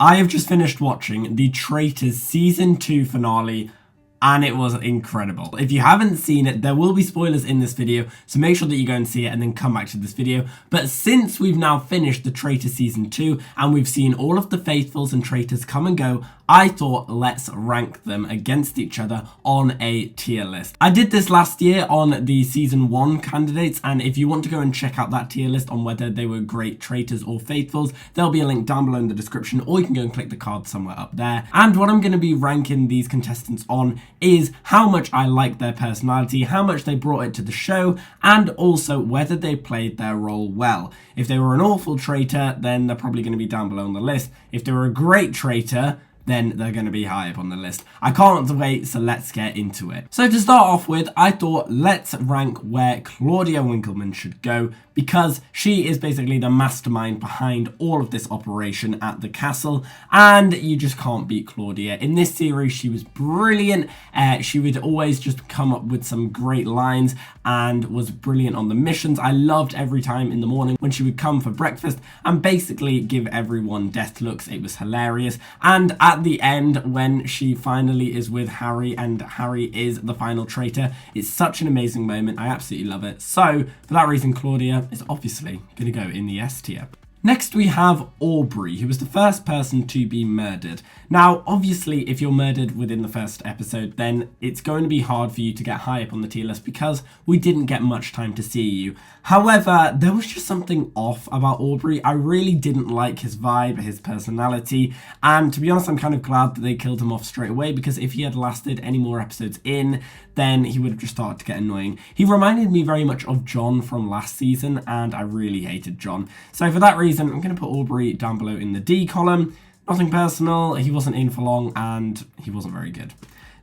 I have just finished watching the Traitors Season 2 finale, and it was incredible. If you haven't seen it, there will be spoilers in this video, so make sure that you go and see it and then come back to this video. But since we've now finished the Traitors Season 2 and we've seen all of the Faithfuls and Traitors come and go, I thought let's rank them against each other on a tier list. I did this last year on the Season 1 candidates, and if you want to go and check out that tier list on whether they were great Traitors or Faithfuls, there'll be a link down below in the description, or you can go and click the card somewhere up there. And what I'm going to be ranking these contestants on is how much I like their personality, how much they brought it to the show, and also whether they played their role well. If they were an awful traitor, then they're probably going to be down below on the list. If they were a great traitor, then they're going to be high up on the list. I can't wait, so let's get into it. So to start off with, I thought let's rank where Claudia Winkleman should go, because she is basically the mastermind behind all of this operation at the castle, and you just can't beat Claudia. In this series, she was brilliant. She would always just come up with some great lines and was brilliant on the missions. I loved every time in the morning when she would come for breakfast and basically give everyone death looks. It was hilarious. And at the end, when she finally is with Harry and Harry is the final traitor, it's such an amazing moment. I absolutely love it. So for that reason, Claudia is obviously going to go in the S tier. Next we have Aubrey, who was the first person to be murdered. Now, obviously, if you're murdered within the first episode, then it's going to be hard for you to get high up on the tier list because we didn't get much time to see you. However, there was just something off about Aubrey. I really didn't like his vibe, his personality, and to be honest, I'm kind of glad that they killed him off straight away, because if he had lasted any more episodes in, then he would have just started to get annoying. He reminded me very much of John from last season, and I really hated John. So for that reason, I'm going to put Aubrey down below in the D column. Nothing personal, he wasn't in for long, and he wasn't very good.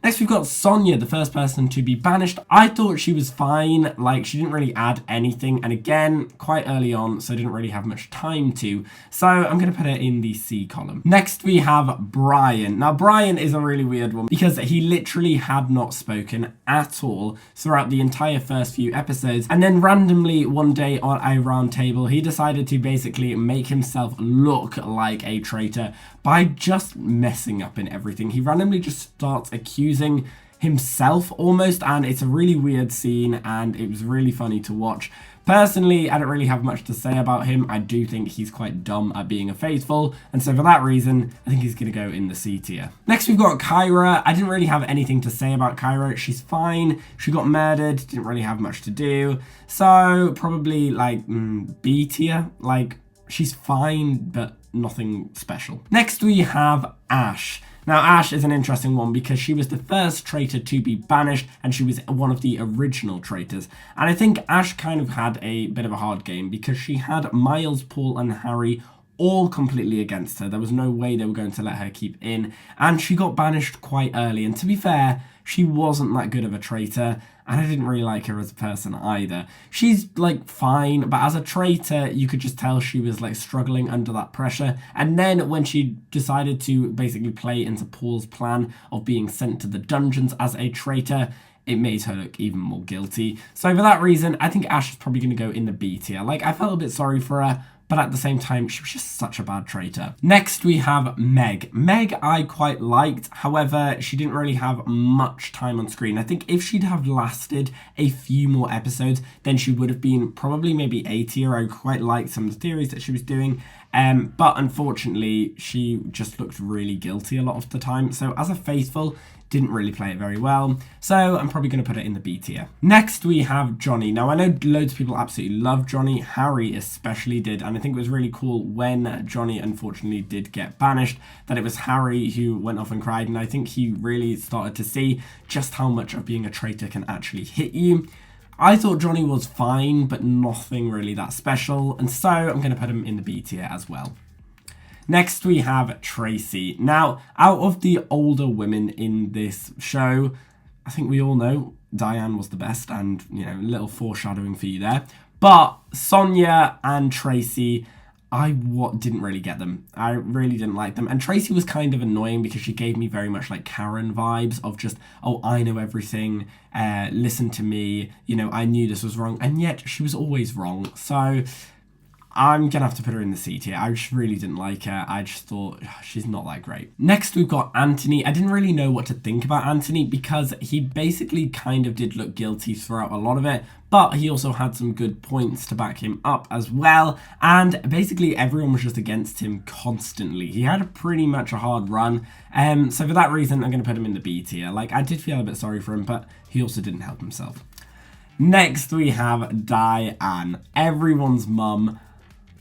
Next, we've got Sonia, the first person to be banished. I thought she was fine, like she didn't really add anything, and again, quite early on, so didn't really have much time to. So I'm going to put her in the C column. Next, we have Brian. Now, Brian is a really weird one because he literally had not spoken at all throughout the entire first few episodes, and then randomly one day on a round table, he decided to basically make himself look like a traitor by just messing up in everything. He randomly just starts accusing himself almost, and it's a really weird scene and it was really funny to watch. Personally, I don't really have much to say about him. I do think he's quite dumb at being a faithful, and so for that reason, I think he's going to go in the C tier. Next, we've got Kyra. I didn't really have anything to say about Kyra. She's fine. She got murdered. Didn't really have much to do. So probably like B tier. Like, she's fine, but nothing special. Next, we have Ash. Now, Ash is an interesting one because she was the first traitor to be banished, and she was one of the original traitors. And I think Ash kind of had a bit of a hard game because she had Miles, Paul, and Harry all completely against her. There was no way they were going to let her keep in, and she got banished quite early. And to be fair, she wasn't that good of a traitor, and I didn't really like her as a person either. She's like fine, but as a traitor, you could just tell she was like struggling under that pressure. And then when she decided to basically play into Paul's plan of being sent to the dungeons as a traitor, it made her look even more guilty. So for that reason, I think Ash is probably going to go in the B tier. Like, I felt a bit sorry for her, but at the same time, she was just such a bad traitor. Next, we have Meg. Meg, I quite liked. However, she didn't really have much time on screen. I think if she'd have lasted a few more episodes, then she would have been probably maybe A tier. I quite liked some of the theories that she was doing. But unfortunately, she just looked really guilty a lot of the time. So as a faithful, didn't really play it very well, so I'm probably going to put it in the B tier. Next, we have Johnny. Now, I know loads of people absolutely love Johnny. Harry especially did, and I think it was really cool when Johnny unfortunately did get banished, that it was Harry who went off and cried, and I think he really started to see just how much of being a traitor can actually hit you. I thought Johnny was fine, but nothing really that special, and so I'm going to put him in the B tier as well. Next, we have Tracy. Now, out of the older women in this show, I think we all know Diane was the best, and, you know, a little foreshadowing for you there. But Sonia and Tracy, I didn't really get them. I really didn't like them. And Tracy was kind of annoying because she gave me very much like Karen vibes of just, oh, I know everything, listen to me, you know, I knew this was wrong. And yet she was always wrong. So I'm gonna have to put her in the C tier. I just really didn't like her. I just thought she's not that great. Next, we've got Anthony. I didn't really know what to think about Anthony because he basically kind of did look guilty throughout a lot of it, but he also had some good points to back him up as well. And basically everyone was just against him constantly. He had pretty much a hard run. So for that reason, I'm gonna put him in the B tier. Like, I did feel a bit sorry for him, but he also didn't help himself. Next, we have Diane, everyone's mum.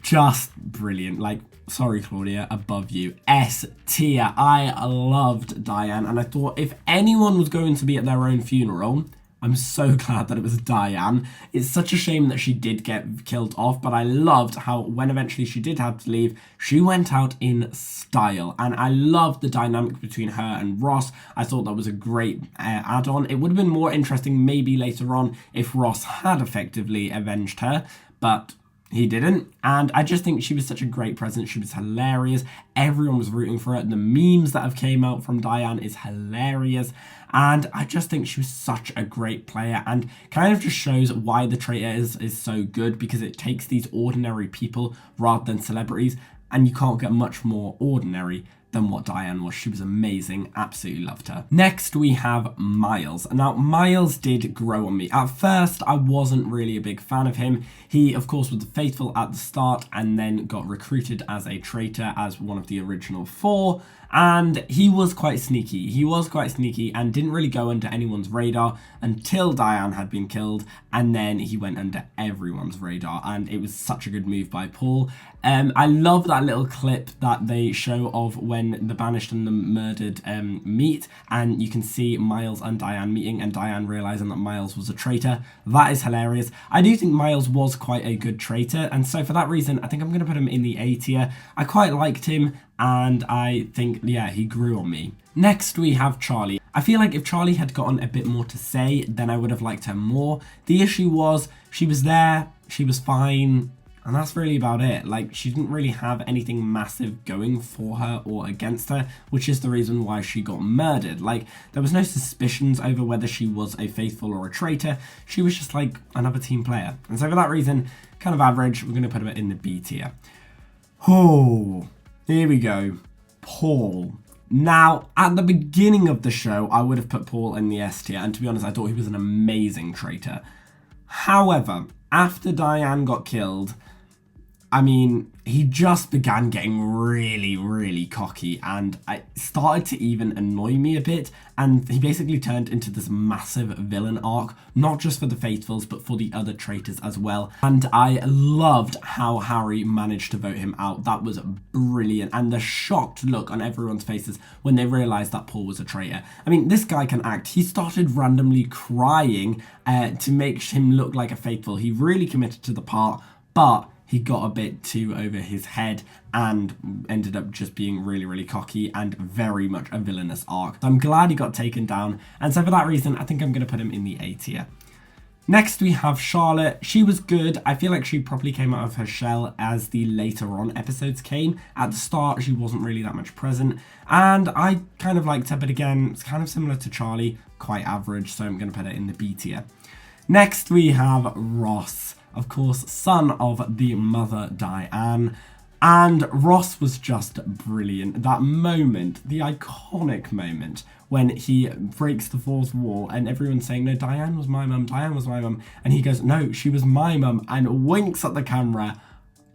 Just brilliant. Like, sorry, Claudia, above you. S tier. I loved Diane, and I thought if anyone was going to be at their own funeral, I'm so glad that it was Diane. It's such a shame that she did get killed off, but I loved how when eventually she did have to leave, she went out in style. And I loved the dynamic between her and Ross. I thought that was a great add-on. It would have been more interesting maybe later on if Ross had effectively avenged her, but he didn't, and I just think she was such a great presence. She was hilarious. Everyone was rooting for her. The memes that have came out from Diane is hilarious, and I just think she was such a great player and kind of just shows why the Traitor is so good, because it takes these ordinary people rather than celebrities, and you can't get much more ordinary than what Diane was. She was amazing. Absolutely loved her. Next, we have Miles. Now, Miles did grow on me. At first, I wasn't really a big fan of him. He, of course, was faithful at the start and then got recruited as a traitor as one of the original 4. And he was quite sneaky. He was quite sneaky and didn't really go under anyone's radar until Diane had been killed. And then he went under everyone's radar. And it was such a good move by Paul. I love that little clip that they show of when the Banished and the Murdered meet. And you can see Miles and Diane meeting and Diane realizing that Miles was a traitor. That is hilarious. I do think Miles was quite a good traitor. And so for that reason, I think I'm going to put him in the A tier. I quite liked him. And I think, yeah, he grew on me. Next, we have Charlie. I feel like if Charlie had gotten a bit more to say, then I would have liked her more. The issue was, she was there, she was fine, and that's really about it. Like, she didn't really have anything massive going for her or against her, which is the reason why she got murdered. Like, there was no suspicions over whether she was a faithful or a traitor. She was just like another team player. And so for that reason, kind of average, we're going to put her in the B tier. Oh, here we go. Paul. Now, at the beginning of the show, I would have put Paul in the S tier, and to be honest, I thought he was an amazing traitor. However, after Diane got killed, I mean, he just began getting really, really cocky, and it started to even annoy me a bit, and he basically turned into this massive villain arc, not just for the Faithfuls, but for the other traitors as well. And I loved how Harry managed to vote him out. That was brilliant, and the shocked look on everyone's faces when they realised that Paul was a traitor. I mean, this guy can act. He started randomly crying to make him look like a Faithful. He really committed to the part, but he got a bit too over his head and ended up just being really, really cocky and very much a villainous arc. So I'm glad he got taken down, and so for that reason, I think I'm going to put him in the A tier. Next, we have Charlotte. She was good. I feel like she probably came out of her shell as the later on episodes came. At the start, she wasn't really that much present, and I kind of liked her, but again, it's kind of similar to Charlie, quite average, so I'm going to put it in the B tier. Next, we have Ross. Of course, son of the mother Diane, and Ross was just brilliant. That moment, the iconic moment when he breaks the fourth wall and everyone's saying, no, Diane was my mum, Diane was my mum, and he goes, no, she was my mum, and winks at the camera.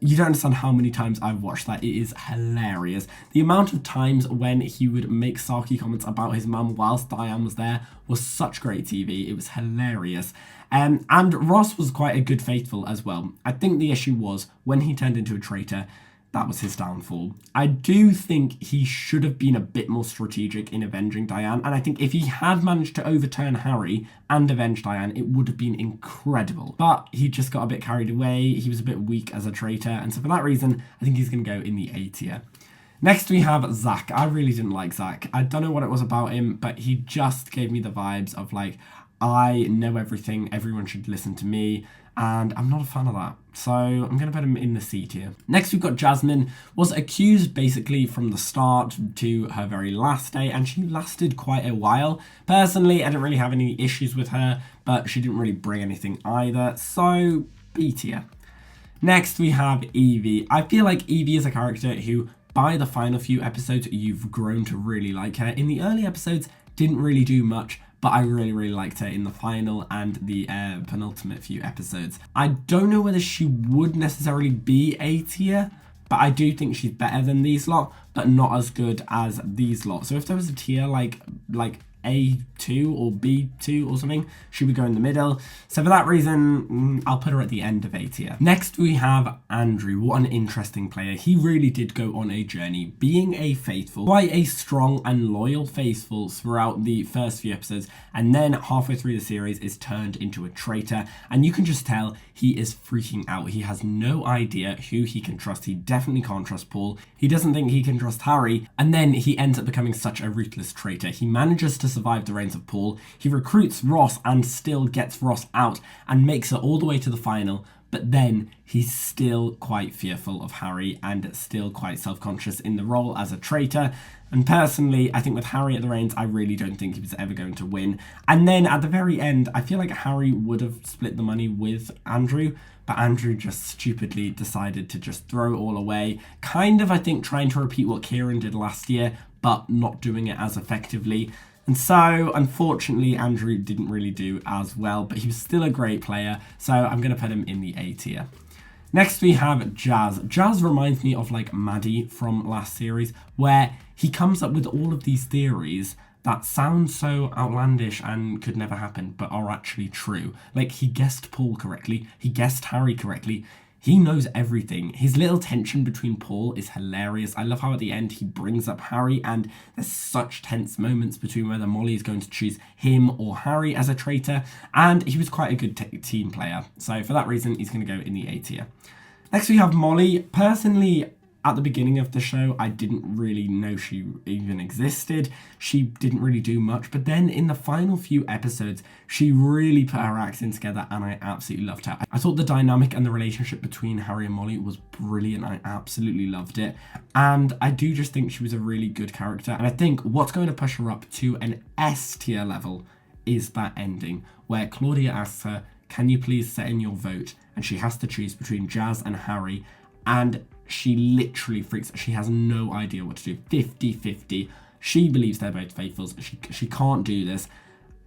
You don't understand how many times I've watched that. It is hilarious. The amount of times when he would make sarky comments about his mum whilst Diane was there was such great TV. It was hilarious. And Ross was quite a good faithful as well. I think the issue was when he turned into a traitor, that was his downfall. I do think he should have been a bit more strategic in avenging Diane, and I think if he had managed to overturn Harry and avenge Diane, it would have been incredible. But he just got a bit carried away, he was a bit weak as a traitor, and so for that reason, I think he's going to go in the A tier. Next we have Zach. I really didn't like Zach. I don't know what it was about him, but he just gave me the vibes of like, I know everything, everyone should listen to me, and I'm not a fan of that. So I'm going to put him in the C tier. Next we've got Jasmine. Was accused basically from the start to her very last day, and she lasted quite a while. Personally, I didn't really have any issues with her, but she didn't really bring anything either, so B tier. Next, we have Evie. I feel like Evie is a character who, by the final few episodes, you've grown to really like her. In the early episodes, didn't really do much, but I really liked her in the final and the penultimate few episodes. I don't know whether she would necessarily be A tier, but I do think she's better than these lot, but not as good as these lot. So if there was a tier like A2 or B2 or something, she would go in the middle. So for that reason, I'll put her at the end of A tier. Next we have Andrew. What an interesting player. He really did go on a journey, being a faithful, quite a strong and loyal faithful throughout the first few episodes, and then halfway through the series is turned into a traitor, and you can just tell he is freaking out. He has no idea who he can trust. He definitely can't trust Paul. He doesn't think he can trust Harry, and then he ends up becoming such a ruthless traitor. He manages to survive the reigns of Paul. He recruits Ross and still gets Ross out and makes it all the way to the final, but then he's still quite fearful of Harry and still quite self-conscious in the role as a traitor. And personally, I think with Harry at the reins, I really don't think he was ever going to win. And then at the very end, I feel like Harry would have split the money with Andrew, but Andrew just stupidly decided to just throw it all away. Kind of, I think, trying to repeat what Kieran did last year, but not doing it as effectively. And so, unfortunately, Andrew didn't really do as well, but he was still a great player, so I'm going to put him in the A tier. Next we have Jazz. Jazz reminds me of like Maddie from last series, where he comes up with all of these theories that sound so outlandish and could never happen, but are actually true. Like, he guessed Paul correctly, he guessed Harry correctly. He knows everything. His little tension between Paul is hilarious. I love how at the end he brings up Harry, and there's such tense moments between whether Molly is going to choose him or Harry as a traitor, and he was quite a good team player. So for that reason, he's going to go in the A tier. Next we have Molly. Personally, at the beginning of the show, I didn't really know she even existed. She didn't really do much, but then in the final few episodes, she really put her acts in together, and I absolutely loved her. I thought the dynamic and the relationship between Harry and Molly was brilliant. I absolutely loved it, and I do just think she was a really good character, and I think what's going to push her up to an S tier level is that ending, where Claudia asks her, "Can you please set in your vote?" and she has to choose between Jazz and Harry, and she literally freaks out. She has no idea what to do. 50-50. She believes they're both faithfuls. She can't do this.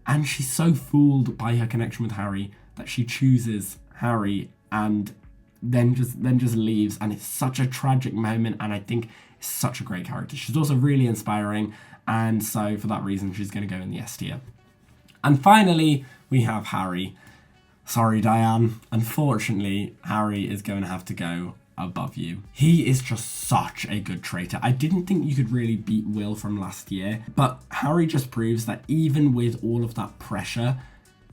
And she's so fooled by her connection with Harry that she chooses Harry and then just leaves. And it's such a tragic moment, and I think it's such a great character. She's also really inspiring, and so for that reason, she's going to go in the S tier. And finally, we have Harry. Sorry, Diane. Unfortunately, Harry is going to have to go above you. He is just such a good traitor. I didn't think you could really beat Will from last year, but Harry just proves that even with all of that pressure,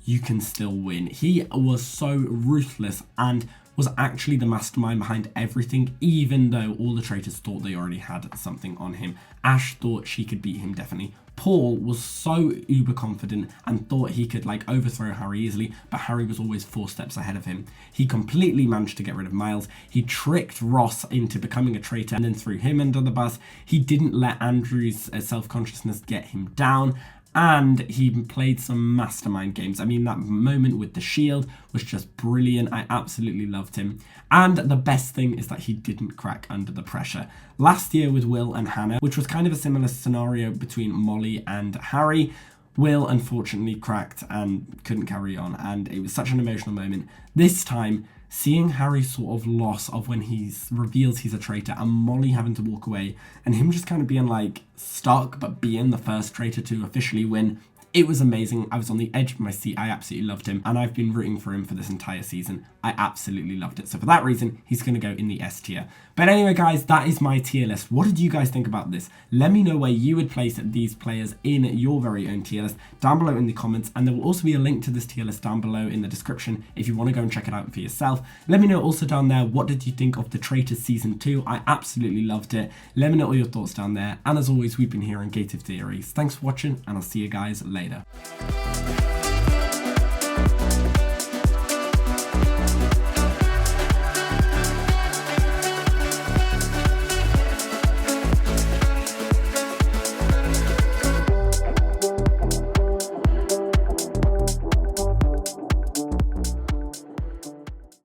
you can still win. He was so ruthless and was actually the mastermind behind everything, even though all the traitors thought they already had something on him. Ash thought she could beat him, definitely. Paul was so uber confident and thought he could like overthrow Harry easily, but Harry was always 4 steps ahead of him. He completely managed to get rid of Miles. He tricked Ross into becoming a traitor and then threw him under the bus. He didn't let Andrew's self-consciousness get him down, and he played some mastermind games. I mean, that moment with the shield was just brilliant. I absolutely loved him. And the best thing is that he didn't crack under the pressure. Last year with Will and Hannah, which was kind of a similar scenario between Molly and Harry, Will unfortunately cracked and couldn't carry on, and it was such an emotional moment. This time, seeing Harry's sort of loss of when he reveals he's a traitor and Molly having to walk away and him just kind of being like stuck but being the first traitor to officially win, it was amazing. I was on the edge of my seat. I absolutely loved him, and I've been rooting for him for this entire season. I absolutely loved it. So for that reason, he's going to go in the S tier. But anyway, guys, that is my tier list. What did you guys think about this? Let me know where you would place these players in your very own tier list down below in the comments, and there will also be a link to this tier list down below in the description if you want to go and check it out for yourself. Let me know also down there, what did you think of the Traitors Season 2? I absolutely loved it. Let me know all your thoughts down there. And as always, we've been here on Gated Theories. Thanks for watching, and I'll see you guys later.